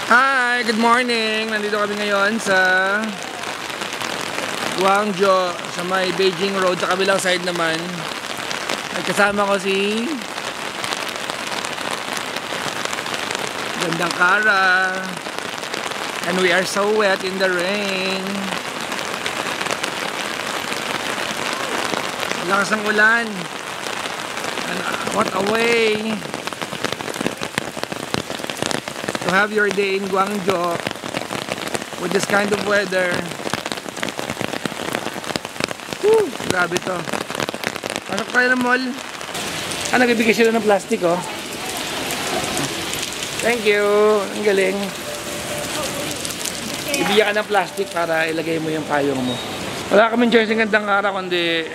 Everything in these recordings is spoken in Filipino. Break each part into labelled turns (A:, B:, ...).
A: Hi! Good morning! Nandito kami ngayon sa Guangzhou sa may Beijing Road. Sa kabilang side naman ay kasama ko si Gandang Kara, and we are so wet in the rain. Lakas ng ulan, and what a way to have your day in Guangzhou with this kind of weather. Woo, grabe to. Pasok tayo ng mall. Nagbibigay sila ng plastic, oh. Thank you. Ang galing. Ibigyan ka ng plastic para ilagay mo yung payong mo. Wala kaming choice ng Gandang Kara kundi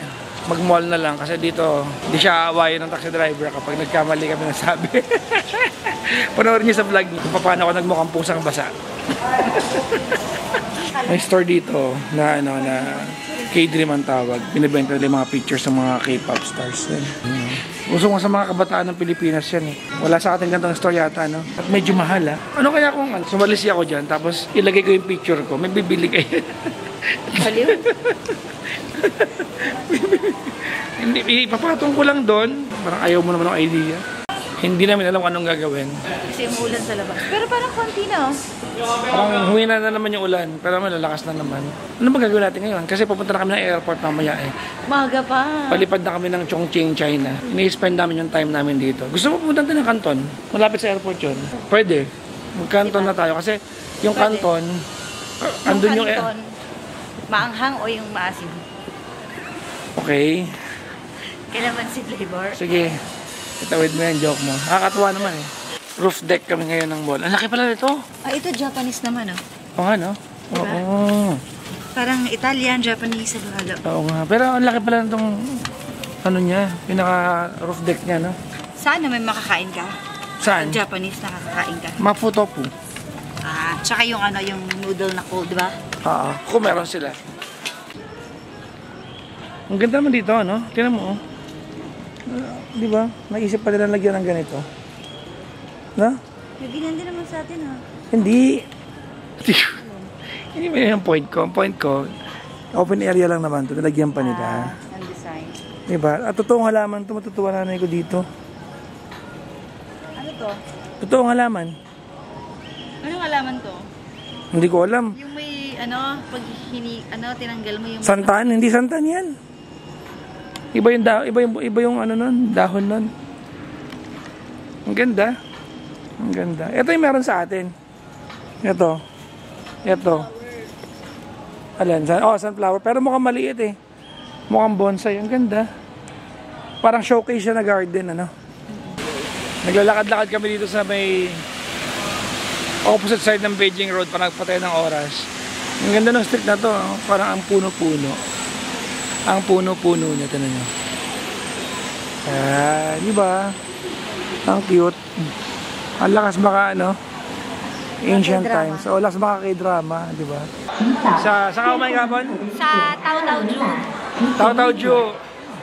A: mag-mall na lang kasi dito hindi siya aawayin ng taxi driver kapag nagkamali kami ng sabi. Panoorin niyo sa vlog niyo kung paano ako nagmukhang pusang basa. May store dito na K-Dream ang tawag. Binibenta nila yung mga pictures ng mga K-pop stars. Uso nga sa mga kabataan ng Pilipinas yan eh. Wala sa ating gantong store yata, no? At medyo mahal, ha? Ano kaya kung sumalisi ako dyan tapos ilagay ko yung picture ko, may bibili kayo.
B: Baliw.
A: Hindi, ipapatong ko lang doon. Parang ayaw mo naman ng idea. Hindi namin alam kung anong gagawin.
B: Kasi umulan sa labas. Pero parang konti na, oh.
A: Parang humina na naman yung ulan, pero malalakas na naman. Ano ba gagawin natin ngayon? Kasi pupunta na kami ng airport mamaya eh.
B: Maga pa.
A: Palipad na kami ng Chongqing, China. Ini-spend namin yung time namin dito. Gusto mo pupunta din ng Canton? Malapit sa airport yun. Pwede. Mag-Canton na tayo kasi yung Canton, andun yung...
B: Maanghang o yung maasim?
A: Okay.
B: Kailangan si flavor.
A: Sige. Itawid mo yan, joke mo. Nakakatuwa naman eh. Roof deck kami ngayon ng mall. Ang laki pala nito.
B: Ah, ito Japanese naman, oh.
A: Oo nga, no?
B: Diba?
A: Oo.
B: Parang Italian, Japanese, halo-halo.
A: Oo nga. Pero ang laki pala nitong ano niya, pinaka-roof deck niya, no?
B: Sana may makakain ka?
A: Saan?
B: Japanese nakakain ka.
A: Mafu tofu.
B: Ah, tsaka yung ano, yung noodle na cold, diba?
A: Oo. Kung meron sila. Ang ganda naman dito, no? Tingnan mo, oh. Di ba? Naisip pa nila lagyan ng ganito. No?
B: Naginan din naman sa atin, ha?
A: Hindi. Hindi ba yung point ko? Ang point ko, open area lang naman ito. Nalagyan pa nila.
B: Ang design.
A: Diba? At totoong halaman ito. Matutuwa nanay ko dito.
B: Ano to?
A: Totoong halaman.
B: Anong alaman to?
A: Hindi ko alam.
B: Yung may, ano, pag tinanggal mo yung...
A: Santan? Hindi santan yan. Iba yung ano nun, dahon nun. Ang ganda. Ang ganda. Ito yung meron sa atin. Ito. Alan, sunflower. Pero mukhang maliit eh. Mukhang bonsai. Ang ganda. Parang showcase siya na garden, ano. Naglalakad-lakad kami dito sa may opposite side ng Beijing Road para nagpatay ng oras. Ang ganda ng street na to. Parang ang puno-puno. Ang puno-puno niya, tinan nyo. Di ba? Ang cute. Ang lakas baka, ano, ancient times. O, lakas baka K-drama, di ba? Sa Kaumay Gabon?
B: Sa Taotaoju.
A: Taotaoju.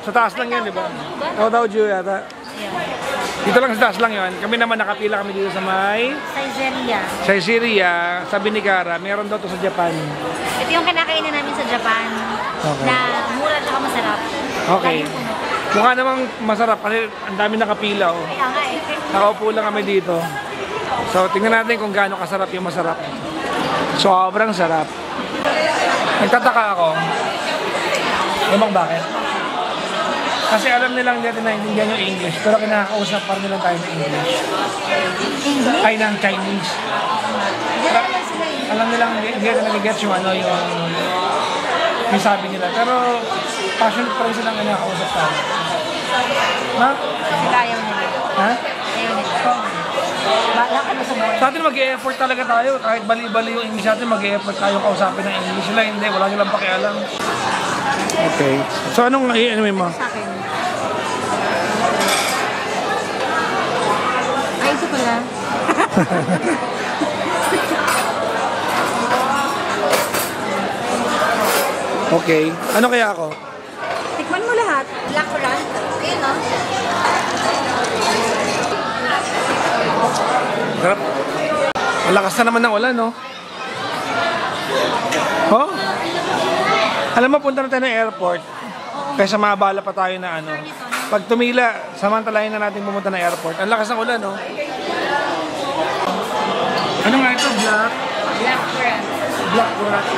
A: Sa taas lang yan, di ba? Taotaoju yata. Dito lang sa taas lang yun. Kami naman nakapila kami dito sa may... Saizeriya. Sabi ni Kara, meron daw to sa Japan.
B: Ito yung kinakainin namin sa Japan.
A: Okay.
B: Na mura at masarap.
A: Okay. Mukha namang masarap kasi ang dami nakapila, oh.
B: Kaya nga eh.
A: Nakaupo lang kami dito. So, tingnan natin kung gaano kasarap yung masarap. Sobrang sarap. Nagtataka ako. Alam mo bakit? Kasi alam nilang natin na hindi yung English, pero kinakausap pa rin nilang tayo ng English. Ay, ng Chinese. Alam nilang hindi natin nag-gets yung ano, yung sabi nila. Pero passionate pa rin silang kinakausap tayo. Ha?
B: Sila ayaw nila.
A: Ha?
B: Ayaw nila. Bahala ka na sa board.
A: Sa atin mag-e-effort talaga tayo. Kahit bali-bali yung English natin, mag-e-effort tayo kausapin ng English. Sila hindi, wala nilang pakialam. Okay. So anong i-ano mo?
B: Sa akin. Ay, ito pala.
A: Okay. Ano kaya ako?
B: Tikman mo lahat. Black currant. Ayun, no?
A: Sarap. Malakas na naman ng ulan, no? Oh? Alam mo, punta na tayo ng airport. Kaysa mabala pa tayo na ano. Pag tumila, samantalahin na natin pumunta ng airport. Ang lakas ng ulan, no? Ano nga ito? Black?
B: Black currant.
A: Black currant.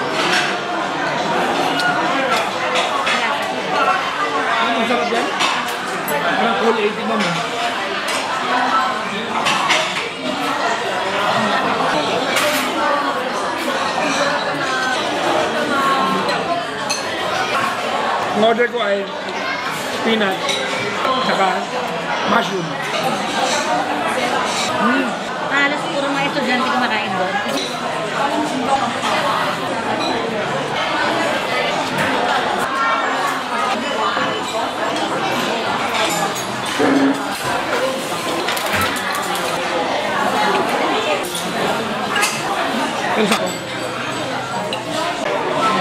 A: Ano, masarap yan? Parang cool 80 mo, no? Ang order ko ay spinach saka mushroom.
B: Halos puro mga estudyante kumakain doon.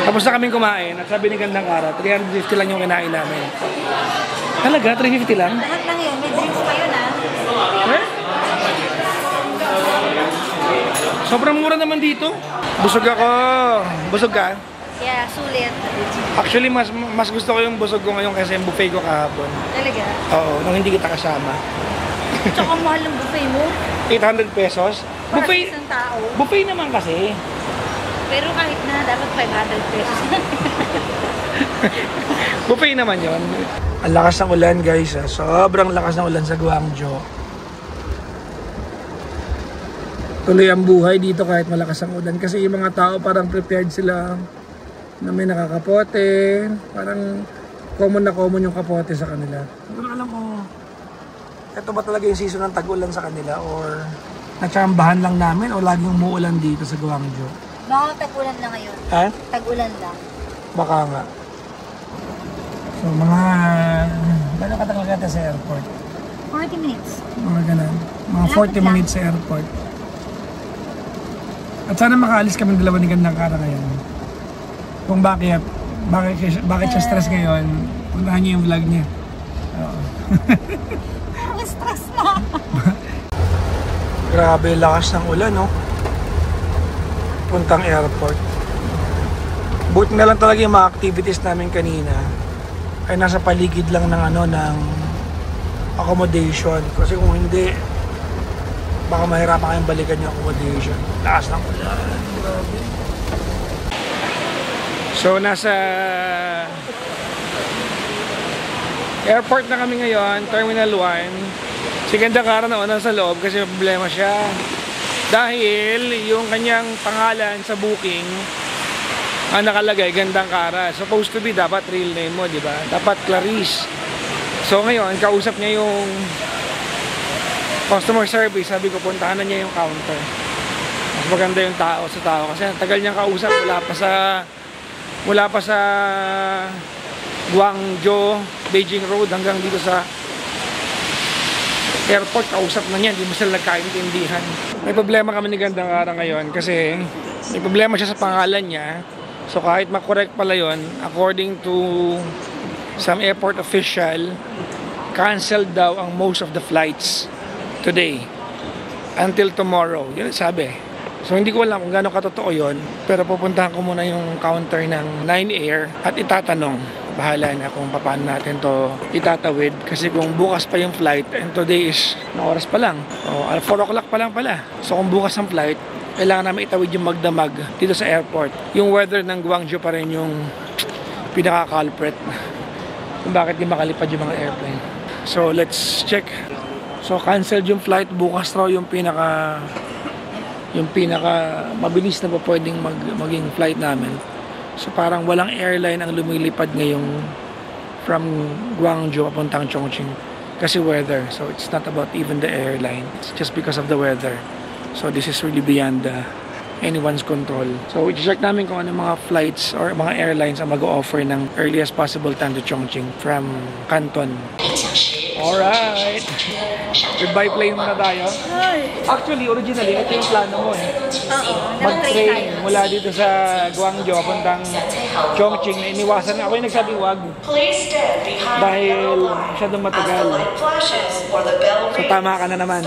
A: Tapos na kaming kumain at sabi ni Gandang Kara, 350 lang yung kinain namin. Talaga? 350 lang?
B: Lahat lang yun. May drinks pa yun, ah.
A: Eh? Sobrang mura naman dito. Busog ako. Busog ka?
B: Yeah, sulit.
A: Actually, mas gusto ko yung busog ko ngayon kasi yung buffet ko kahapon.
B: Talaga?
A: Oo, nung hindi kita kasama.
B: Tsaka mahal ng buffet mo.
A: 800 pesos.
B: Para
A: Buffet,
B: isang tao.
A: buffet naman kasi.
B: Pero kahit na, dapat 500 pesos.
A: Buffet naman yon. Ang lakas ng ulan, guys. Sobrang lakas ng ulan sa Guangzhou. Tuloy ang buhay dito kahit malakas ang ulan. Kasi yung mga tao parang prepared sila na may nakakapote. Parang common yung kapote sa kanila. Pero alam ko, ito ba talaga yung season ng tag-ulan sa kanila? Or natsambahan lang namin o laging umuulan dito sa Guangzhou?
B: Baka tag-ulan lang ngayon.
A: Ha?
B: Tag-ulan lang.
A: Baka nga. So mga... Gano'n katagal ka sa airport?
B: 40 minutes.
A: Mga ganun. Mga 40 minutes sa airport. At sana makaalis kami dalawa ni Gandang Kara ngayon. Kung bakit siya stress ngayon, puntahan niyo yung vlog niya. Oo.
B: Ang stress na.
A: Grabe, lakas ng ulan, no? Puntang airport. Buti na lang talaga yung mga activities namin kanina ay nasa paligid lang ng ng accommodation. Kasi kung hindi, baka mahirapan kayong balikan yung accommodation. Lakas ng ulan. Grabe. So, nasa airport na kami ngayon, Terminal 1. Si Gandang Kara na sa loob kasi may problema siya. Dahil yung kanyang pangalan sa booking ang nakalagay, Gandang Kara. Supposed to be dapat real name mo, di ba? Dapat Clarice. So ngayon, kausap niya yung customer service. Sabi ko, puntahan na niya yung counter. Mas maganda yung tao sa tao. Kasi tagal niyang kausap, mula pa sa Guangzhou, Beijing Road hanggang dito sa airport, kausap na niya, hindi mo sila nagkaintindihan. May problema kami ni Gandang Kara ngayon kasi may problema siya sa pangalan niya. So kahit makorek pala yun, according to some airport official, canceled daw ang most of the flights today until tomorrow. Yun sabi. So hindi ko alam kung gaano katotoo yun, pero pupuntahan ko muna yung counter ng 9air at itatanong. Bahala na kung paano natin to itatawid. Kasi kung bukas pa yung flight, and today is, na oras pa lang, 4 o'clock pa lang pala. So kung bukas ang flight, kailangan namin itawid yung magdamag dito sa airport. Yung weather ng Guangzhou pa rin yung pinaka-culprit kung bakit di makalipad yung mga airplane. So let's check. So canceled yung flight. Bukas raw yung pinaka mabilis na pa pwedeng maging flight namin. So parang walang airline ang lumilipad ngayong from Guangzhou papuntang Chongqing kasi weather. So it's not about even the airline. It's just because of the weather. So this is really beyond anyone's control. So i-check namin kung ano mga flights or mga airlines ang mag-o-offer ng earliest possible time to Chongqing from Canton. Alright! Goodbye plane muna tayo. Actually, originally, ito yung plano mo eh.
B: Oo.
A: Mag-train mula dito sa Guangzhou papuntang Chongqing na iniwasan. Ako yung nagsabi wag. Dahil masyadong matagal. So tama ka na naman.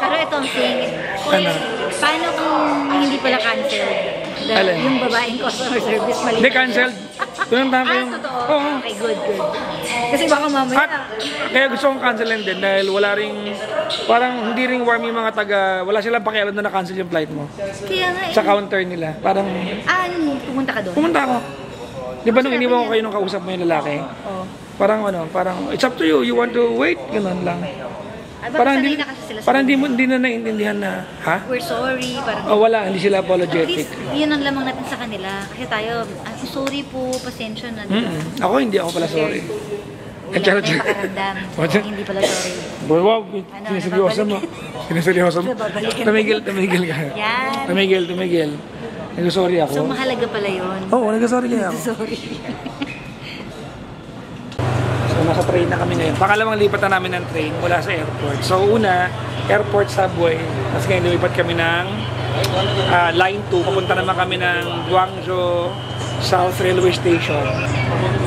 B: Pero itong thing,
A: Ano?
B: Paano kung hindi pala cancel?
A: Alin?
B: Yung babaeng customer service mali.
A: Hindi, cancelled. Pinuntahan ko yung...
B: Totoo?
A: Oo.
B: Okay, good. Kasi baka mamaya.
A: At kaya gusto kong cancelin din dahil wala ring... Parang hindi ring warm yung mga taga... Wala silang pakialam na na-cancel yung flight mo.
B: Kaya nga
A: Sa counter nila. Parang...
B: pumunta ka doon?
A: Pumunta ako. Di ba nung iniwan ko kayo nung kausap mo yung lalaki?
B: Oo.
A: Parang it's up to you. You want to wait? Ganun lang.
B: Ay,
A: Parang
B: sanay
A: hindi,
B: na kasi sila sa
A: parang hindi na naiintindihan na, ha?
B: we're sorry. Parang,
A: Oh, wala, hindi sila
B: at
A: apologetic.
B: least, yun ang lamang natin sa kanila. Kasi tayo, sorry po, pasensya na.
A: Ako hindi ako pala sorry.
B: Wala tayong makaramdam. Hindi pala sorry.
A: Wow, siniseryoso mo. Siniseryoso mo.
B: Nababalikan.
A: Tumigil ka.
B: Yan.
A: Tumigil. Nag-sorry ako.
B: So, mahalaga pala yun.
A: Oo, nag-sorry kaya ako.
B: Sorry.
A: So, nasa train na kami ngayon. Pangalawang lipat na namin ng train mula sa airport. So, una, airport subway. Tapos ngayon lumipat kami ng line 2. Papunta naman kami ng Guangzhou South Railway Station.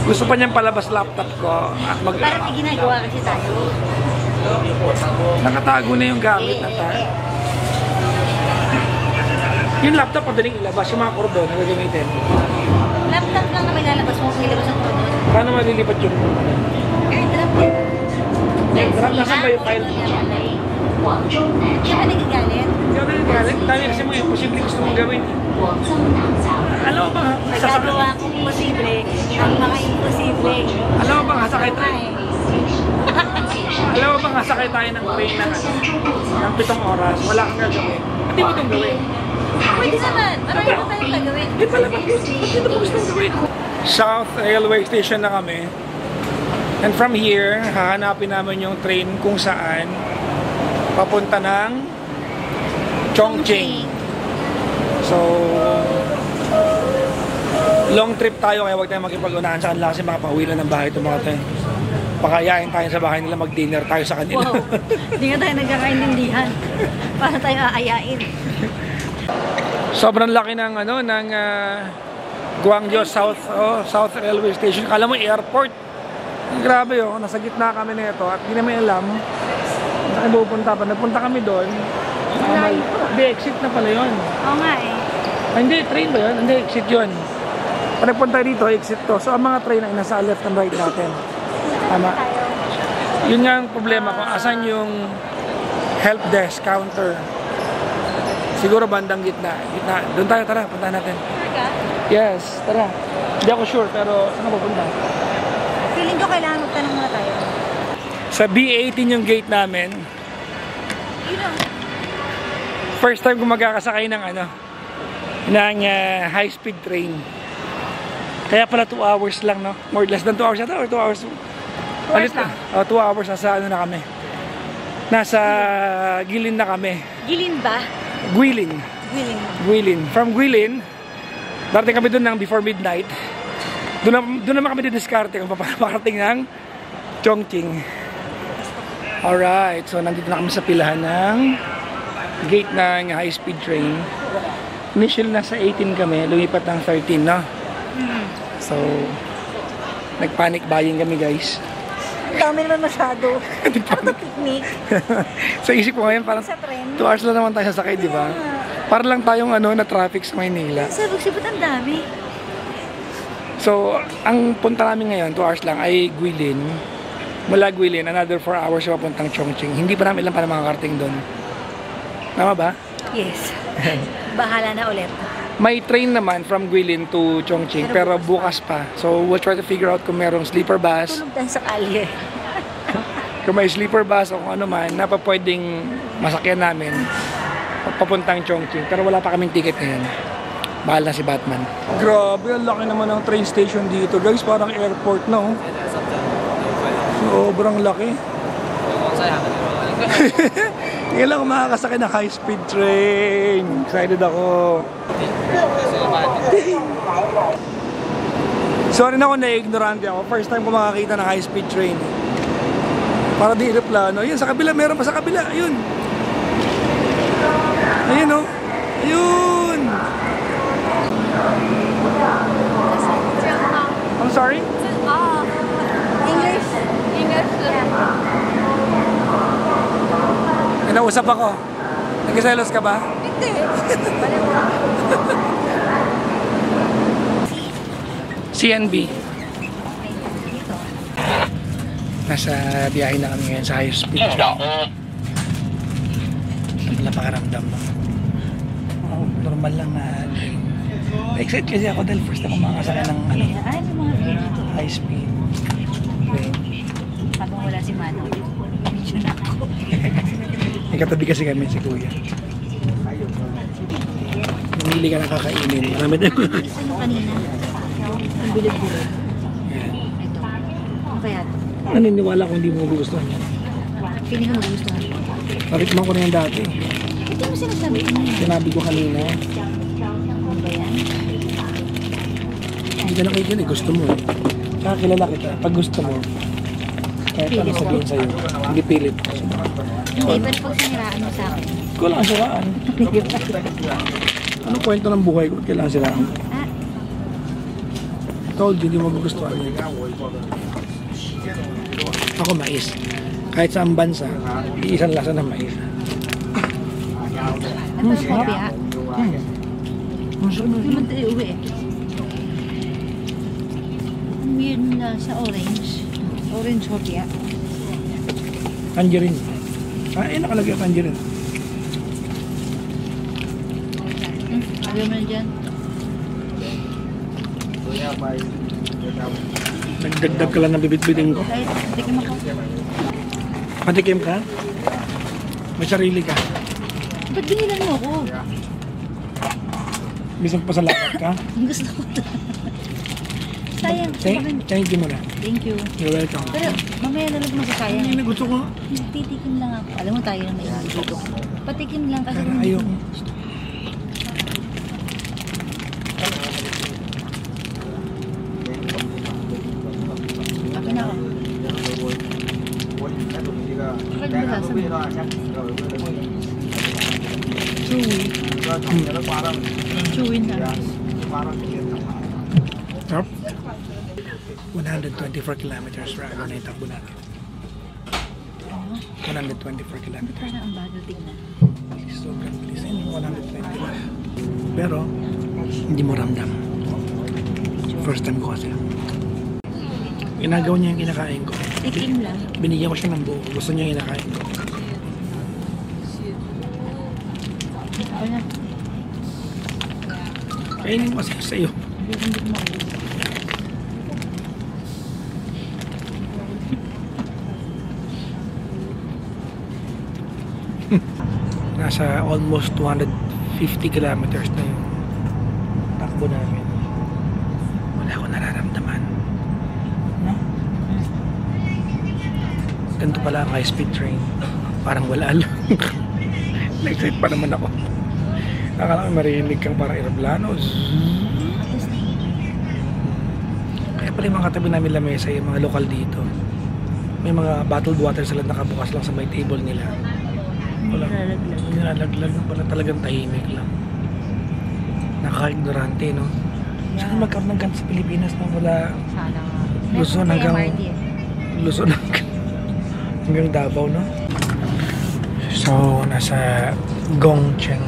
A: Gusto pa niyang palabas laptop ko. At
B: Parang may ginagawa kasi tayo.
A: nakatago na yung gamit na tayo. Yung laptop, madaling ilabas. Yung mga kordon na gagamitin.
B: Laptop lang na may lalabas mo. Ilabas ang todo.
A: Paano malilipat yung
B: Airdrop.
A: airdrop? Nasaan ba yung file?
B: Siya ka nagagalit?
A: Hindi ako nagagalit. Dami kasi mga imposible gusto mong gawin. Alam mo ba?
B: Nagagawa kong posible. Ang mga imposible.
A: Alam mo ba nga sakay tayo? Alam mo ba nga sakay tayo ng train ng 7 oras? Wala kang gagawin. Hindi mo itong gawin.
B: Pwede naman. Marami na tayong gagawin.
A: Hindi pala ba? Hindi mo gustong gawin. South Railway Station na kami. And from here, hahanapin namin yung train kung saan papunta ng Chongqing. So, long trip tayo kaya huwag tayong makipag-unahan sa kanila kasi makapauwi lang ng bahay itong mga tayo. Pakayain tayo sa bahay nila, mag-dinner tayo sa kanila.
B: Wow. Hindi nga tayo nagkakaintindihan. Paano tayo aayain?
A: Sobrang laki ng Guangzhou South Railway Station. Kala mo airport. Grabe nasa gitna kami nito at hindi namin alam saan pupunta pa. Nagpunta kami doon. Hindi, exit na pala yun.
B: Oo nga eh.
A: Hindi, train ba yun? Hindi, exit yun. Pag nagpunta dito, exit to. So ang mga train ay nasa left and right natin. Tama. Yun nga ang problema ko. Asan yung help desk counter? Siguro bandang gitna. Doon tayo, tara, punta natin. Yes, tara. Hindi ako sure, pero saan ka pupunta?
B: Feeling ko kailangan magtanong muna tayo.
A: Sa B18 yung gate namin. First time ko magkakasakay ng high-speed train. Kaya pala 2 hours lang, no? More less than 2 hours yata or 2 hours?
B: 2 hours lang?
A: 2 hours nasa na kami. Nasa Guilin na kami.
B: Gilin ba?
A: Guilin.
B: Guilin.
A: From Guilin, darating kami doon ng before midnight. Doon naman kami didiskarte kung paano makarating ng Chongqing. Alright, so nandito na kami sa pilahan ng gate ng high-speed train. Initial nasa 18 kami, lumipat ng 13, no? So, nag-panic buying kami, guys.
B: Ang dami naman masyado. Ano to picnic?
A: So, isip ko ngayon, parang
B: Sa tren?
A: 2 hours lang naman tayo sasakay, di ba? Para lang tayong na traffic sa Maynila.
B: Sabog-sibot ang dami.
A: So, ang punta namin ngayon, 2 hours lang, ay Guilin. Mula Guilin, another 4 hours yung papuntang Chongqing. Hindi pa namin ilan para makakarating doon. Tama ba?
B: Yes. Bahala na ulit.
A: May train naman from Guilin to Chongqing, pero bukas pa. So, we'll try to figure out kung merong sleeper bus.
B: Tulog tayo sa kalye.
A: Kung may sleeper bus o kung ano man, na pa pwedeng masakyan namin papuntang Chongqing. Pero wala pa kaming ticket ngayon. Bahal na si Batman. Grabe, ang laki naman ng train station dito. Guys, parang airport na, oh. Sobrang laki. Ngayon lang ako makakasakay ng high-speed train. Excited ako. Sorry na kung na-ignorante ako. First time ko makakita ng high-speed train. Para di aeroplano. Ayun, sa kabila. Meron pa sa kabila. Ayun. Ayun, oh. Ayun. I'm sorry?
B: English.
A: May nausap ako. Nagkaselos ka ba?
B: Hindi.
A: CNB. Nasa biyahe na kami ngayon sa high speed train. Napakaramdam mo. Oh, normal lang na excited kasi ako dahil first ako makakasakay ng
B: Ay, may mga video dito.
A: high speed train.
B: Habang wala si Mano, video na ako.
A: May katabi kasi kami si Kuya. Namili ka na kakainin. Marami tayo.
B: Ano kanina? Ang bilog-bilog.
A: Yan.
B: Ito. Ano kaya ito?
A: Naniniwala ko hindi mo gugustuhan yan.
B: Pili ko nagustuhan.
A: Natikman ko na yan dati.
B: Ito mo sinasabi kanina.
A: Sinabi ko kanina.
B: Ano ba yan?
A: Hindi ka nakikinig. Gusto mo eh. Kakilala kita. Pag gusto mo, kahit ano sabihin sa'yo, hindi pilit.
B: Hindi, pero pag siniraan mo sa akin.
A: Ko lang siraan. Anong kwento ng buhay ko? Kailangan siraan.
B: Ah,
A: Told you, hindi mo gugustuhan yun. Ako mais. Kahit sa bansa, iisang lasa ng mais.
B: ano ba kopya?
A: Masarap na
B: Hindi naman tayo uwi eh. Ang weird na sa orange. Orange kopya.
A: tangerine. Nakalagay ang tangerine.
B: Ayaw mo na dyan.
A: Nagdagdag ka lang ng bibit-biting ko.
B: Kahit tikim ako.
A: Patikim ka? May sarili ka?
B: Ba't binilan mo ako?
A: Bisag pa sa lakad ka?
B: Ang gusto ko to. Sayang.
A: Thank you muna.
B: Thank you.
A: You're welcome.
B: Pero mamaya na lang masasayang.
A: Hindi na gusto ko.
B: Titikim lang ako. Alam mo tayo na may dito. Patikim lang kasi
A: Pero ayoko.
B: Akin ako. Bakit ba sasabi? Chewin na.
A: Top. 124 kilometers per hour na yung takbo natin. 124 kilometers.
B: Parang ang bagal tignan.
A: Sobrang bilis. 121. Pero, hindi mo ramdam. First time ko kasi. Ginagawa niya yung kinakain ko.
B: Tikim lang.
A: Binigyan ko siya ng buo. Gusto niya yung kinakain ko.
B: Ako na.
A: Kainin mo kasi sa'yo.
B: Hindi mo.
A: Nasa almost 250 kilometers na yung takbo namin. Wala akong nararamdaman. No? Ganito pala ang high-speed train. Parang wala lang. Na-excite pa naman ako. Akala ko marinig kang parang aeroplano. Kaya pala yung mga katabi namin lamesa, yung mga lokal dito. May mga bottled water sila nakabukas lang sa may table nila. Wala. Nilalaglag pala, talagang tahimik lang. Nakaka-ignorante, no? Saan magkaroon ng ganito sa Pilipinas na wala
B: Sana nga.
A: Luzon
B: Meron sa
A: hanggang
B: MRT eh.
A: Luzon hanggang Davao, no? So, nasa Gongcheng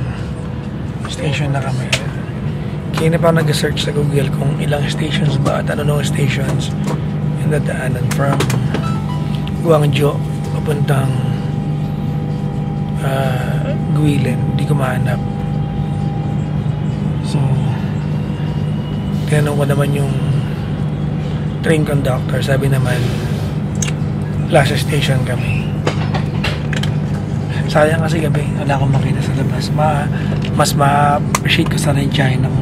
A: station na kami. Kaya na pa nag-search sa Google kung ilang stations ba at ano stations yung dadaanan from Guangzhou papuntang Guilin. Hindi ko mahanap. So, tinanong ko naman yung train conductor. Sabi naman, last station kami. Sayang kasi gabi. Wala akong makita sa labas. Mas ma-appreciate ko sana yung China ng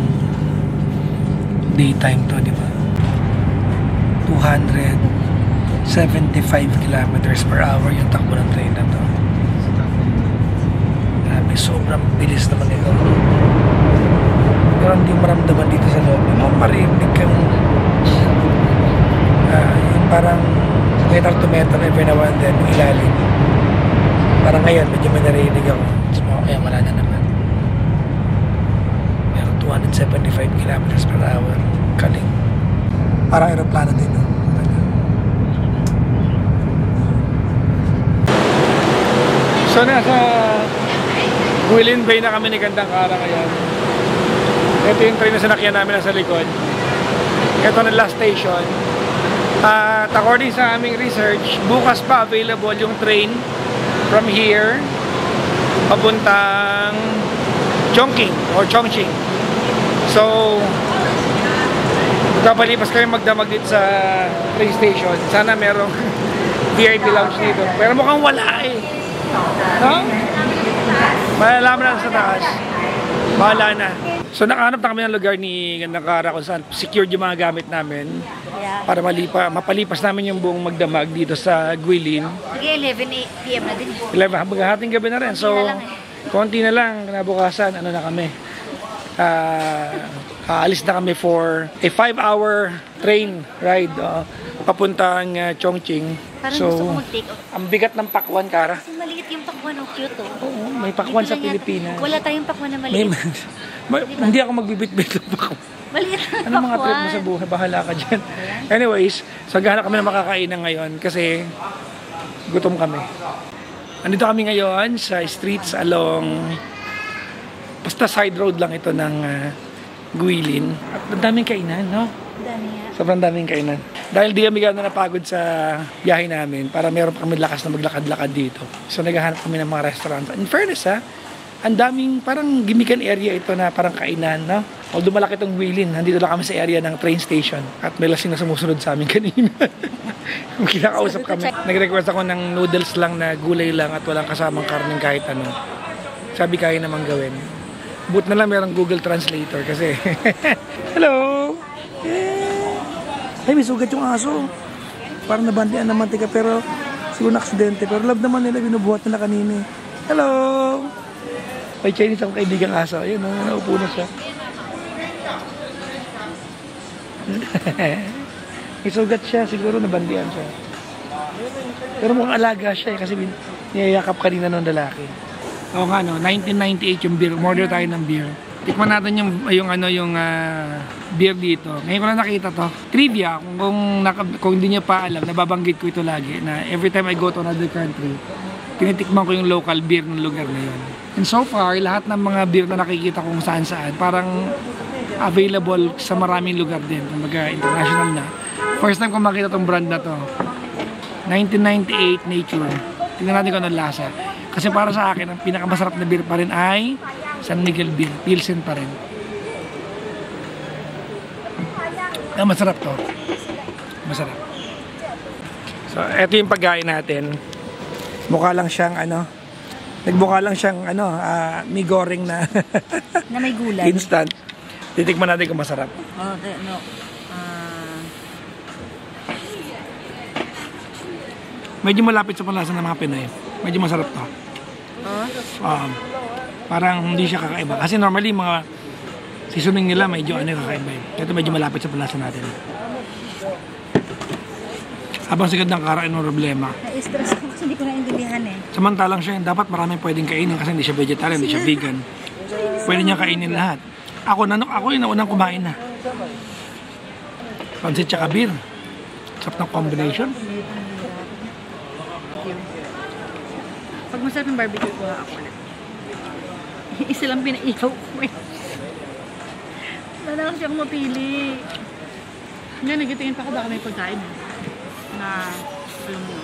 A: daytime to, di ba? 275 kilometers per hour yung takbo ng train na to. May sobrang bilis naman ito. Pero hindi maramdaman dito sa loob. Marinig kang yung parang metal to metal every now and then ilalim. Parang ngayon medyo may narinig ako. So, kaya wala na naman. Pero 275 kilometers per hour. Kaling. Parang aeroplano din. No? So nasa Guilin Bay na kami ni Gandang Kara ngayon. Ito yung train na sinakyan namin nasa likod. Ito na last station. At according sa aming research, bukas pa available yung train from here papuntang Chongqing or Chongqing. So, kapalipas kami magdamag dito sa train station. Sana merong VIP lounge dito. Pero mukhang wala eh. No? Malalaman na sa taas. Bahala na. So nakahanap na kami ng lugar ni Gandang Kara kung saan secured yung mga gamit namin.
B: Yeah.
A: Para mapalipas namin yung buong magdamag dito sa Guilin.
B: Sige, 11 PM na din.
A: 11, maghahating gabi na rin. So, konti na lang, kinabukasan, ano na kami. Aalis na kami for a 5-hour train ride papuntang Chongqing.
B: Parang
A: So,
B: gusto ko mag-take off.
A: ang bigat ng pakwan, Kara.
B: Kasi maliit yung pakwan, oh, cute oh.
A: Oo, may pakwan sa Pilipinas.
B: Wala tayong pakwan na
A: May,
B: maliit.
A: Hindi ako magbibit-bit ng pakwan.
B: Maliit na
A: Ano mga trip mo
B: pakwan.
A: sa buhay? Bahala ka dyan. Anyways, so gahanap kami ng makakainan ngayon kasi gutom kami. Andito kami ngayon sa streets along basta side road lang ito ng Guilin. At ang daming kainan, no?
B: Dami nga.
A: Sobrang daming kainan. Dahil di kami gano'n napagod sa biyahe namin para meron pa kami lakas na maglakad-lakad dito. So naghahanap kami ng mga restaurant. In fairness ang daming parang gimikan area ito na parang kainan, no? Although malaki itong Guilin, nandito lang kami sa area ng train station at may lasing na sumusunod sa amin kanina. Kinakausap kami. Nag-request ako ng noodles lang na gulay lang at walang kasamang karning kahit ano. Sabi kaya naman gawin. But na lang merong Google Translator kasi. Hello! Yeah. Ay, may sugat yung aso. Parang nabandian ng mantika pero siguro na-aksidente. Pero love naman nila, binubuhat nila kanina. Hello! May Chinese akong kaibigang aso. Ayun, naupo na siya. May sugat siya, siguro nabandian siya. Pero mukhang alaga siya kasi niyayakap kanina ng lalaki. Oo nga, 1998 yung beer. Order tayo ng beer. Tikman natin yung beer dito. Ngayon ko na nakita to. Trivia, kung hindi niyo pa alam, nababanggit ko ito lagi na every time I go to another country, tinitikman ko yung local beer ng lugar na yun. And so far, lahat ng mga beer na nakikita kung saan-saan, parang available sa maraming lugar din. Kumbaga, international na. First time ko makita tong brand na to. 1998 Nature. Tingnan natin kung anong lasa. Kasi para sa akin, ang pinakamasarap na beer pa rin ay San Miguel Beer. Pilsen pa rin. Masarap to. Masarap. So, eto yung pagkain natin. Mukha lang siyang nagmukha lang siyang mi goreng na
B: Na may gulay.
A: instant. Titikman natin kung masarap.
B: Okay, no.
A: Medyo malapit sa panlasa ng mga Pinoy. Medyo masarap to. Parang hindi siya kakaiba. Kasi normally mga seasoning nila medyo kakaiba. Ito medyo malapit sa panlasa natin. Habang sigad ng Kara, ano problema?
B: Na-stress ko kasi hindi ko naintindihan eh.
A: Samantalang siya, dapat maraming pwedeng kainin kasi hindi siya vegetarian, hindi siya vegan. Pwede niya kainin lahat. Ako yung naunang kumain na. Pansit tsaka beer. Sarap ng combination.
B: Pag masarap yung barbecue ko, ako na. Isa lang pinaihaw ko eh. Wala na kasi akong mapili.
C: Nga, nagitingin pa ako baka may pagkain na alam mo.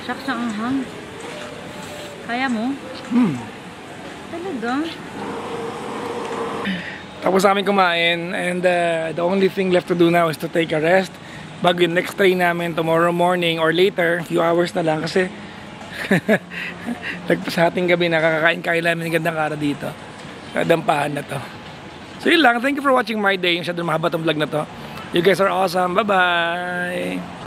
B: Shucks na anghang. Kaya mo? Talaga?
A: Tapos namin kumain and the only thing left to do now is to take a rest. Bago yung next train namin tomorrow morning or later, few hours na lang kasi sa ating gabi nakakakain-kain namin ng Gandang Kara dito. Dampahan na to. So yun lang. Thank you for watching my day. Masyadong mahaba tong vlog na to. You guys are awesome. Bye-bye!